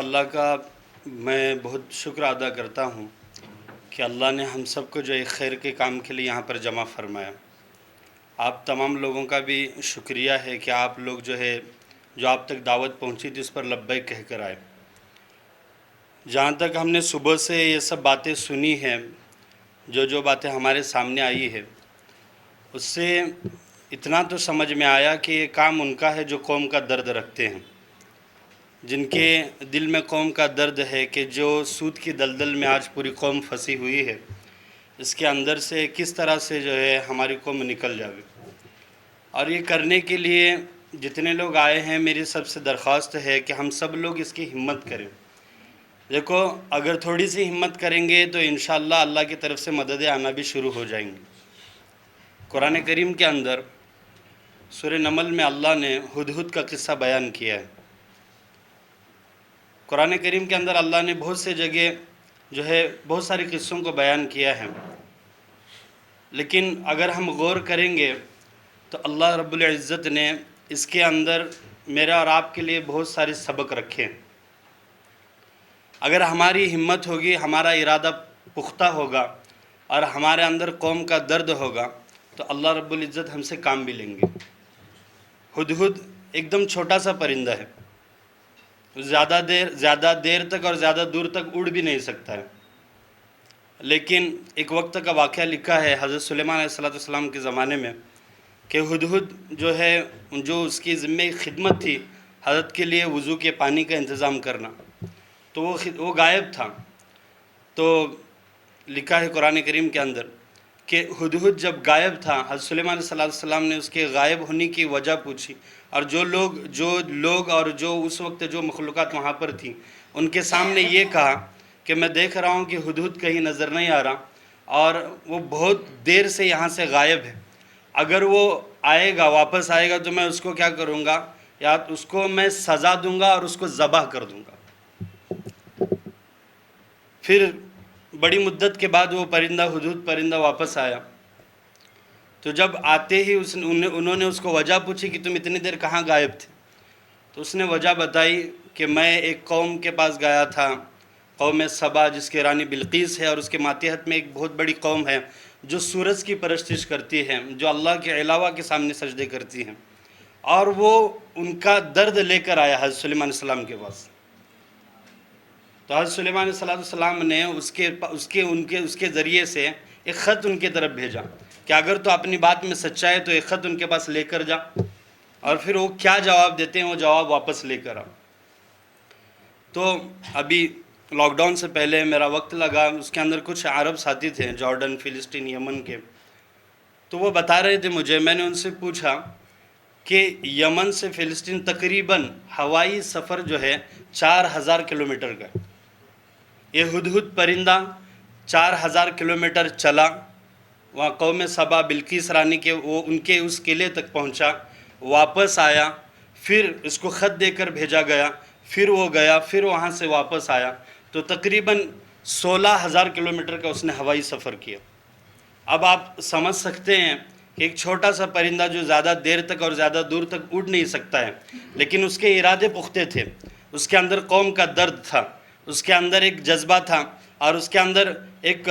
اللہ کا میں بہت شکر ادا کرتا ہوں کہ اللہ نے ہم سب کو جو ایک خیر کے کام کے لیے یہاں پر جمع فرمایا۔ آپ تمام لوگوں کا بھی شکریہ ہے کہ آپ لوگ جو آپ تک دعوت پہنچی تھی اس پر لبیک کہہ کر آئے۔ جہاں تک ہم نے صبح سے یہ سب باتیں سنی ہیں، جو باتیں ہمارے سامنے آئی ہے، اس سے اتنا تو سمجھ میں آیا کہ یہ کام ان کا ہے جو قوم کا درد رکھتے ہیں، جن کے دل میں قوم کا درد ہے کہ جو سود کی دلدل میں آج پوری قوم پھنسی ہوئی ہے، اس کے اندر سے کس طرح سے ہماری قوم نکل جاوے۔ اور یہ کرنے کے لیے جتنے لوگ آئے ہیں، میری سب سے درخواست ہے کہ ہم سب لوگ اس کی ہمت کریں۔ دیکھو، اگر تھوڑی سی ہمت کریں گے تو انشاءاللہ اللہ کی طرف سے مددیں آنا بھی شروع ہو جائیں گی۔ قرآن کریم کے اندر سورہ نمل میں اللہ نے ہدہد کا قصہ بیان کیا ہے۔ قرآن کریم کے اندر اللہ نے بہت سے جگہ بہت ساری قصوں کو بیان کیا ہے، لیکن اگر ہم غور کریں گے تو اللہ رب العزت نے اس کے اندر میرے اور آپ کے لیے بہت سارے سبق رکھے۔ اگر ہماری ہمت ہوگی، ہمارا ارادہ پختہ ہوگا اور ہمارے اندر قوم کا درد ہوگا تو اللہ رب العزت ہم سے کام بھی لیں گے۔ ہدہد ایک دم چھوٹا سا پرندہ ہے، زیادہ دیر تک اور زیادہ دور تک اڑ بھی نہیں سکتا ہے، لیکن ایک وقت کا واقعہ لکھا ہے حضرت سلیمان علیہ السلام کے زمانے میں کہ ہدہد جو اس کی ذمہ خدمت تھی حضرت کے لیے وضو کے پانی کا انتظام کرنا، تو وہ غائب تھا۔ تو لکھا ہے قرآن کریم کے اندر کہ ہدہد جب غائب تھا، حضرت سلیمان علیہ السلام نے اس کے غائب ہونے کی وجہ پوچھی، اور جو لوگ اور جو اس وقت جو مخلوقات وہاں پر تھیں ان کے سامنے یہ کہا کہ میں دیکھ رہا ہوں کہ ہدہد کہیں نظر نہیں آ رہا اور وہ بہت دیر سے یہاں سے غائب ہے۔ اگر وہ آئے گا، واپس آئے گا تو میں اس کو کیا کروں گا، یا اس کو میں سزا دوں گا اور اس کو ذبح کر دوں گا۔ پھر بڑی مدت کے بعد وہ ہدہد پرندہ واپس آیا، تو جب آتے ہی انہوں نے اس کو وجہ پوچھی کہ تم اتنی دیر کہاں غائب تھے، تو اس نے وجہ بتائی کہ میں ایک قوم کے پاس گیا تھا، قوم سبا، جس کے رانی بلقیس ہے، اور اس کے ماتحت میں ایک بہت بڑی قوم ہے جو سورج کی پرستش کرتی ہے، جو اللہ کے علاوہ کے سامنے سجدے کرتی ہیں، اور وہ ان کا درد لے کر آیا حضرت سلیمان علیہ السلام کے پاس۔ تو حضرت سلیمان علیہ السلام نے اس کے ذریعے سے ایک خط ان کے طرف بھیجا کہ اگر تو اپنی بات میں سچا ہے تو ایک خط ان کے پاس لے کر جا، اور پھر وہ کیا جواب دیتے ہیں وہ جواب واپس لے کر آ۔ تو ابھی لاک ڈاؤن سے پہلے میرا وقت لگا، اس کے اندر کچھ عرب ساتھی تھے، جارڈن، فلسطین، یمن کے، تو وہ بتا رہے تھے مجھے، میں نے ان سے پوچھا کہ یمن سے فلسطین تقریباً ہوائی سفر 4000 کلومیٹر کا ہے۔ یہ ہدہد پرندہ 4000 کلومیٹر چلا، وہاں قوم سبا، بلقیس رانی کے ان کے اس قلعے تک پہنچا، واپس آیا، پھر اس کو خط دے کر بھیجا گیا، پھر وہ گیا، پھر وہاں سے واپس آیا، تو تقریباً 16000 کلومیٹر کا اس نے ہوائی سفر کیا۔ اب آپ سمجھ سکتے ہیں کہ ایک چھوٹا سا پرندہ جو زیادہ دیر تک اور زیادہ دور تک اڑ نہیں سکتا ہے، لیکن اس کے ارادے پختے تھے، اس کے اندر قوم کا درد تھا، اس کے اندر ایک جذبہ تھا، اور اس کے اندر ایک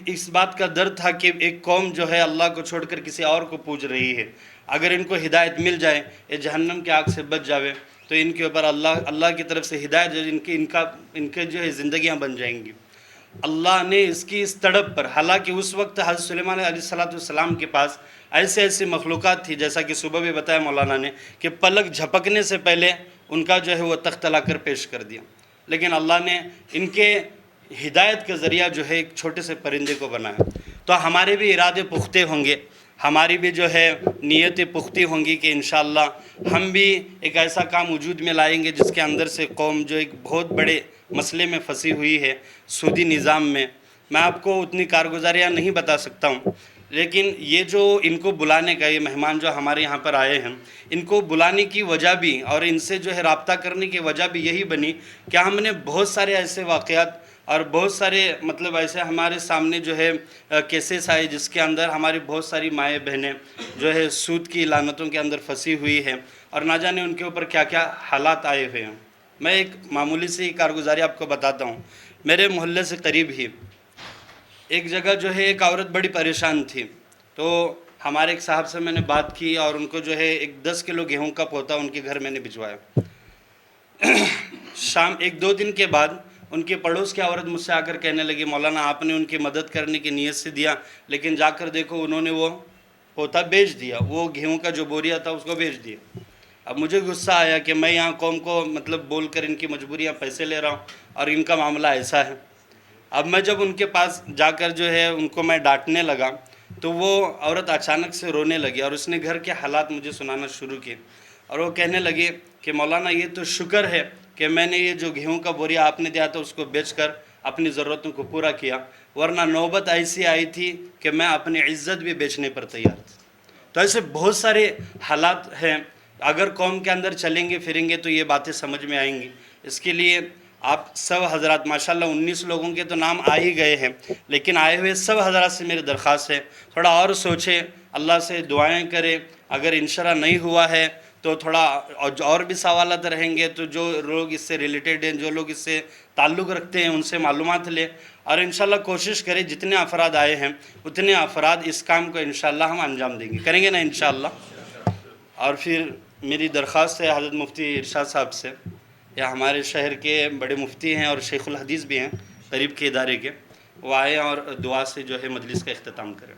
اس بات کا درد تھا کہ ایک قوم اللہ کو چھوڑ کر کسی اور کو پوج رہی ہے، اگر ان کو ہدایت مل جائے، یہ جہنم کی آگ سے بچ جاوے تو ان کے اوپر اللہ کی طرف سے ہدایت ان کے زندگیاں بن جائیں گی۔ اللہ نے اس کی اس تڑپ پر، حالانکہ اس وقت حضرت سلیمان علیہ السلام کے پاس ایسی مخلوقات تھی، جیسا کہ صبح بھی بتایا مولانا نے، کہ پلک جھپکنے سے پہلے ان کا وہ تخت لا کر پیش کر دیا، لیکن اللہ نے ان کے ہدایت کا ذریعہ ایک چھوٹے سے پرندے کو بنایا۔ تو ہمارے بھی ارادے پختے ہوں گے، ہماری بھی نیتیں پختی ہوں گی کہ انشاءاللہ ہم بھی ایک ایسا کام وجود میں لائیں گے جس کے اندر سے قوم ایک بہت بڑے مسئلے میں پھنسی ہوئی ہے، سودی نظام میں۔ میں آپ کو اتنی کارگزاریاں نہیں بتا سکتا ہوں، لیکن یہ ان کو بلانے کا، یہ مہمان جو ہمارے یہاں پر آئے ہیں، ان کو بلانے کی وجہ بھی اور ان سے رابطہ کرنے کی وجہ بھی یہی بنی کہ ہم نے بہت سارے ایسے واقعات اور بہت سارے ایسے ہمارے سامنے کیسز آئے جس کے اندر ہماری بہت ساری مائیں بہنیں سود کی لعنتوں کے اندر پھنسی ہوئی ہیں، اور نہ جانے ان کے اوپر کیا کیا حالات آئے ہوئے ہیں۔ میں ایک معمولی سی کارگزاری آپ کو بتاتا ہوں. میرے محلے سے قریب ہی ایک جگہ جو ہے ایک عورت بڑی پریشان تھی. تو ہمارے ایک صاحب سے میں نے بات کی اور ان کو جو ہے ایک 10 کلو گیہوں کا پوتا ان کے گھر میں نے بھجوایا. شام 1-2 دن کے بعد ان کے پڑوس کی عورت مجھ سے آ کر کہنے لگی مولانا آپ نے ان کی مدد کرنے کی نیت سے دیا لیکن جا کر دیکھو انہوں نے وہ پوتا بیچ دیا, وہ گیہوں کا جو بوریا تھا اس کو بیچ دیا. اب مجھے غصہ آیا کہ میں یہاں قوم کو مطلب بول کر ان کی مجبوریاں پیسے لے رہا ہوں اور ان کا معاملہ ایسا ہے. اب میں جب ان کے پاس جا کر جو ہے ان کو میں ڈانٹنے لگا تو وہ عورت اچانک سے رونے لگی اور اس نے گھر کے حالات مجھے سنانا شروع کیے اور وہ کہنے لگی کہ مولانا یہ تو شکر ہے کہ میں نے یہ جو گیہوں کا بوریا آپ نے دیا تھا اس کو بیچ کر اپنی ضرورتوں کو پورا کیا, ورنہ نوبت ایسی آئی تھی کہ میں اپنی عزت بھی بیچنے پر تیار تھا. تو ایسے بہت سارے حالات ہیں, اگر قوم کے اندر چلیں گے پھریں گے تو یہ باتیں سمجھ میں آئیں گی. اس کے لیے آپ سب حضرات ماشاءاللہ 19 لوگوں کے تو نام آ ہی گئے ہیں, لیکن آئے ہوئے سب حضرات سے میری درخواست ہے تھوڑا اور سوچیں, اللہ سے دعائیں کریں. اگر انشاءاللہ نہیں ہوا ہے تو تھوڑا اور بھی سوالات رہیں گے تو جو لوگ اس سے ریلیٹڈ ہیں, جو لوگ اس سے تعلق رکھتے ہیں ان سے معلومات لیں اور انشاءاللہ کوشش کریں جتنے افراد آئے ہیں اتنے افراد اس کام کو انشاءاللہ ہم انجام دیں گے, کریں گے نا انشاءاللہ. اور پھر میری درخواست ہے حضرت مفتی ارشاد صاحب سے, یا ہمارے شہر کے بڑے مفتی ہیں اور شیخ الحدیث بھی ہیں قریب کے ادارے کے, وہ آئیں اور دعا سے جو ہے مجلس کا اختتام کریں.